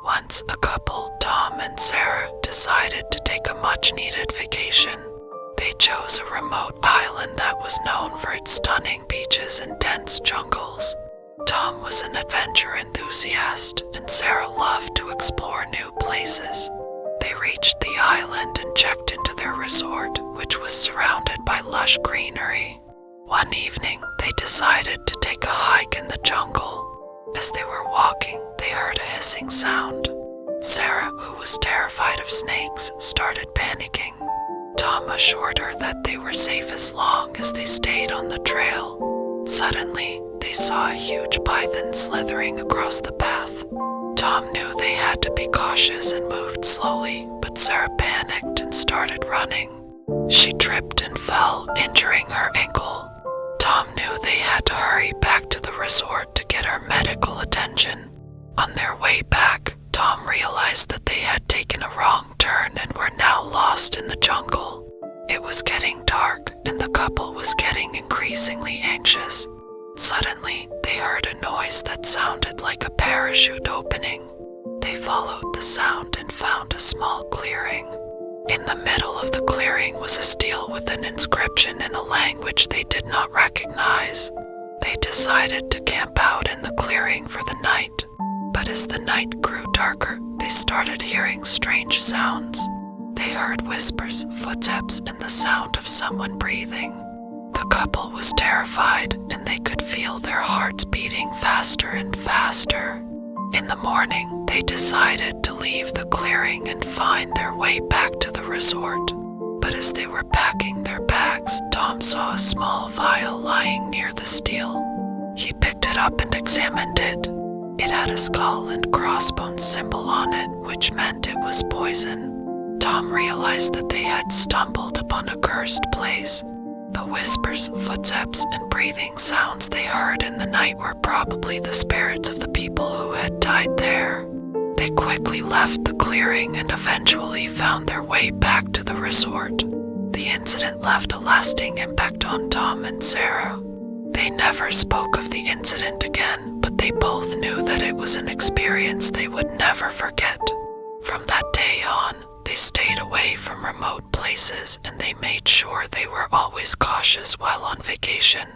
Once a couple, Tom and Sarah, decided to take a much-needed vacation. They chose a remote island that was known for its stunning beaches and dense jungles. Tom was an adventure enthusiast, and Sarah loved to explore new places. They reached the island and checked into their resort, which was surrounded by lush greenery. One evening, they decided to take a hike in the jungle. As they were walking, they heard a hissing sound. Sarah, who was terrified of snakes, started panicking. Tom assured her that they were safe as long as they stayed on the trail. Suddenly, they saw a huge python slithering across the path. Tom knew they had to be cautious and moved slowly, but Sarah panicked and started running. She tripped and fell, injuring her ankle. Tom knew they had to hurry back to the resort to get her medical attention. On their way back, Tom realized that they had taken a wrong turn and were now lost in the jungle. It was getting dark, and the couple was getting increasingly anxious. Suddenly, they heard a noise that sounded like a parachute opening. They followed the sound and found a small clearing. In the middle of the clearing was a stele with an inscription in a language they did not recognize. They decided to camp out in the clearing for the night. But as the night grew darker, they started hearing strange sounds. They heard whispers, footsteps, and the sound of someone breathing. The couple was terrified, and they could feel their hearts beating faster and faster. In the morning, they decided to leave the clearing and find their way back to the resort. But as they were packing their bags, Tom saw a small vial lying near the stele. He picked it up and examined it. It had a skull and crossbones symbol on it, which meant it was poison. Tom realized that they had stumbled upon a cursed place. The whispers, footsteps, and breathing sounds they heard in the night were probably the spirits of the people who had died there. They quickly left the clearing and eventually found their way back to the resort. The incident left a lasting impact on Tom and Sarah. They never spoke of the incident again, but they both knew that it was an experience they would never forget. From that day on, they stayed away from remote places and they made sure they were always cautious while on vacation.